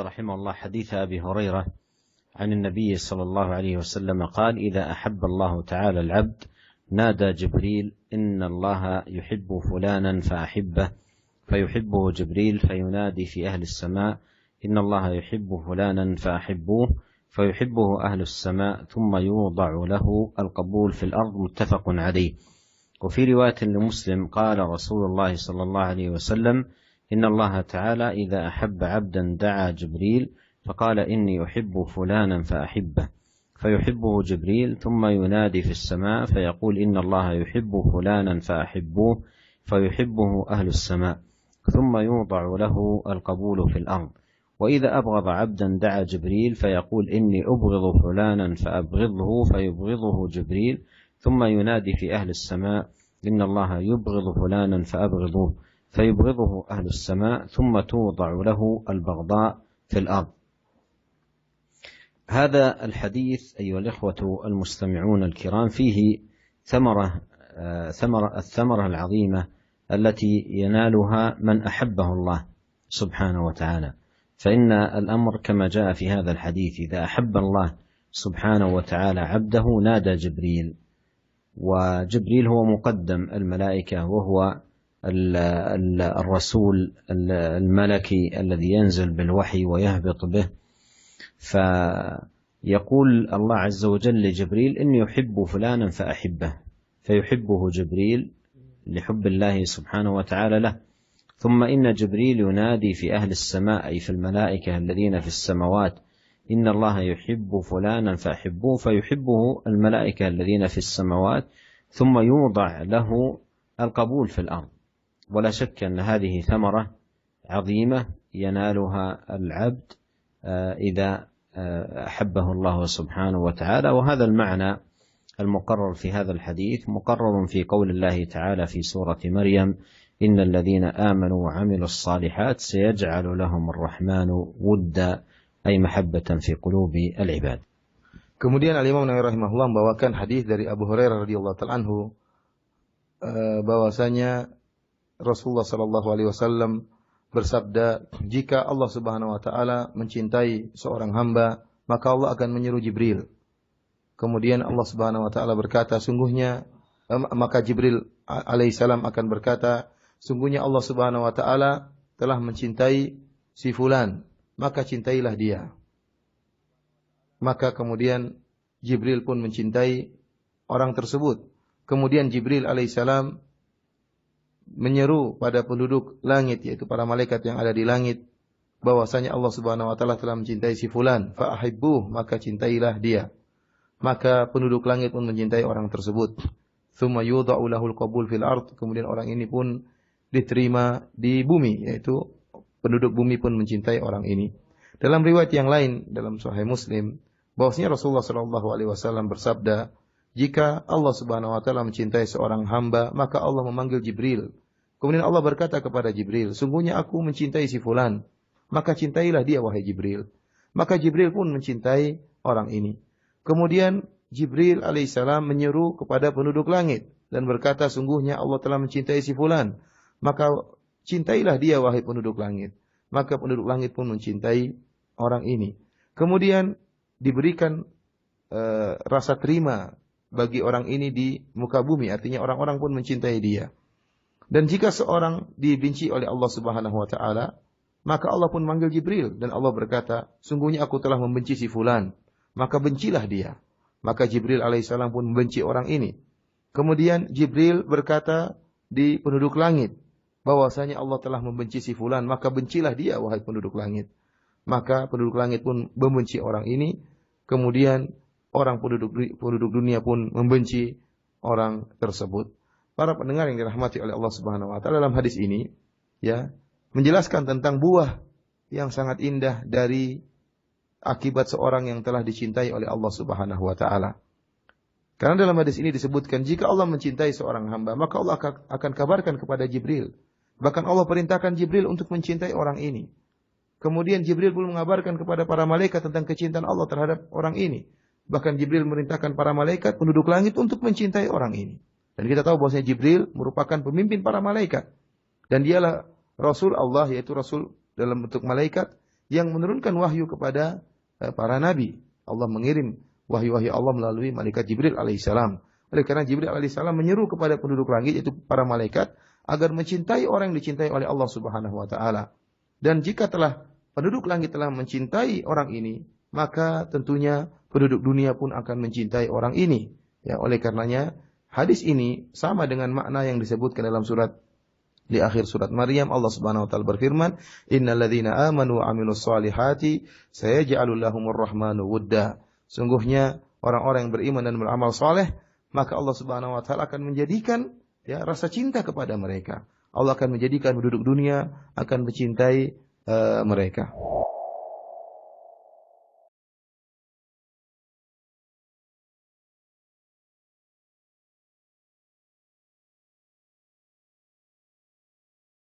رحمه الله حديث أبي هريرة عن النبي صلى الله عليه وسلم قال: إذا أحب الله تعالى العبد نادى جبريل إن الله يحب فلانا فأحبه، فيحبه جبريل فينادي في أهل السماء إن الله يحب فلانا فأحبوه، فيحبه أهل السماء ثم يوضع له القبول في الأرض. متفق عليه. وفي رواية لمسلم قال رسول الله صلى الله عليه وسلم: إن الله تعالى إذا أحب عبدا دعا جبريل فقال إني أحب فلانا فأحبه، فيحبه جبريل ثم ينادي في السماء فيقول إن الله يحب فلانا فأحبوه، فيحبه أهل السماء ثم يوضع له القبول في الأرض. وإذا أبغض عبدا دعا جبريل فيقول إني أبغض فلانا فأبغضه، فيبغضه جبريل ثم ينادي في أهل السماء إن الله يبغض فلانا فأبغضوه، فيبغضه أهل السماء ثم توضع له البغضاء في الأرض. هذا الحديث أيها الإخوة المستمعون الكرام فيه الثمرة العظيمة التي ينالها من أحبه الله سبحانه وتعالى. فإن الأمر كما جاء في هذا الحديث: إذا أحب الله سبحانه وتعالى عبده نادى جبريل. وجبريل هو مقدم الملائكة، وهو الرسول الملكي الذي ينزل بالوحي ويهبط به. فيقول الله عز وجل لجبريل: إني أحب فلانا فأحبه، فيحبه جبريل لحب الله سبحانه وتعالى له. ثم إن جبريل ينادي في أهل السماء أي في الملائكة الذين في السماوات إن الله يحب فلانا فأحبوه، فيحبه الملائكة الذين في السماوات ثم يوضع له القبول في الأرض. ولا شك أن هذه ثمرة عظيمة ينالها العبد إذا أحبه الله سبحانه وتعالى. وهذا المعنى المقرر في هذا الحديث مقرر في قول الله تعالى في سورة مريم: إن الذين آمنوا وعملوا الصالحات سيجعل لهم الرحمن ودا، أي محبة في قلوب العباد. Kemudian Al-Imam Nawawi rahimahullah membawakan hadis dari Abu Hurairah radhiyallahu ta'ala anhu bahwasanya Rasulullah sallallahu alaihi wasallam bersabda, jika Allah Subhanahu wa taala mencintai seorang hamba, maka Allah akan menyuruh Jibril. Kemudian Allah Subhanahu wa taala berkata, maka Jibril alaihissalam akan berkata, sungguhnya Allah Subhanahu wa taala telah mencintai si fulan, maka cintailah dia. Maka kemudian Jibril pun mencintai orang tersebut. Kemudian Jibril alaihissalam menyeru pada penduduk langit, yaitu para malaikat yang ada di langit, bahwasanya Allah Subhanahu wa taala telah mencintai si fulan, fa ahibbuh, maka cintailah dia. Maka penduduk langit pun mencintai orang tersebut. Tsumma yudha'u lahul qabul fil ard, kemudian orang ini pun diterima di bumi, yaitu penduduk bumi pun mencintai orang ini. Dalam riwayat yang lain dalam Sahih Muslim, bahwasanya Rasulullah sallallahu alaihi wasallam bersabda, jika Allah Subhanahu wa taala mencintai seorang hamba, maka Allah memanggil Jibril. Kemudian Allah berkata kepada Jibril, sungguhnya aku mencintai si fulan, maka cintailah dia wahai Jibril. Maka Jibril pun mencintai orang ini. Kemudian Jibril alaihissalam menyeru kepada penduduk langit dan berkata, sungguhnya Allah telah mencintai si fulan, maka cintailah dia wahai penduduk langit. Maka penduduk langit pun mencintai orang ini. Kemudian diberikan rasa terima bagi orang ini di muka bumi, artinya orang-orang pun mencintai dia. Dan jika seorang dibenci oleh Allah Subhanahu wa taala, maka Allah pun manggil Jibril dan Allah berkata, sungguhnya aku telah membenci si fulan, maka bencilah dia. Maka Jibril alaihissalam pun membenci orang ini. Kemudian Jibril berkata di penduduk langit, bahwasanya Allah telah membenci si fulan, maka bencilah dia wahai penduduk langit. Maka penduduk langit pun membenci orang ini. Kemudian orang penduduk dunia pun membenci orang tersebut. Para pendengar yang dirahmati oleh Allah Subhanahu wa taala, dalam hadis ini ya menjelaskan tentang buah yang sangat indah dari akibat seorang yang telah dicintai oleh Allah Subhanahu wa taala. Karena dalam hadis ini disebutkan, jika Allah mencintai seorang hamba, maka Allah akan kabarkan kepada Jibril. Bahkan Allah perintahkan Jibril untuk mencintai orang ini. Kemudian Jibril pun mengabarkan kepada para malaikat tentang kecintaan Allah terhadap orang ini. Bahkan Jibril merintahkan para malaikat penduduk langit untuk mencintai orang ini. Dan kita tahu bahwasanya Jibril merupakan pemimpin para malaikat. Dan dialah Rasul Allah, yaitu Rasul dalam bentuk malaikat, yang menurunkan wahyu kepada para nabi. Allah mengirim wahyu-wahyu Allah melalui malaikat Jibril alaihissalam. Oleh karena Jibril alaihissalam menyeru kepada penduduk langit, yaitu para malaikat, agar mencintai orang yang dicintai oleh Allah Subhanahu wa taala. Dan jika penduduk langit telah mencintai orang ini, maka tentunya penduduk dunia pun akan mencintai orang ini. Ya, oleh karenanya hadis ini sama dengan makna yang disebutkan dalam di akhir surat Maryam. Allah Subhanahu wa taala berfirman, "Innalladzina amanu wa 'amilus solihati sayaj'alul lahumur rahmanu wudda." Sungguhnya orang-orang yang beriman dan beramal saleh, maka Allah Subhanahu wa taala akan menjadikan rasa cinta kepada mereka. Allah akan menjadikan penduduk dunia akan mencintai mereka.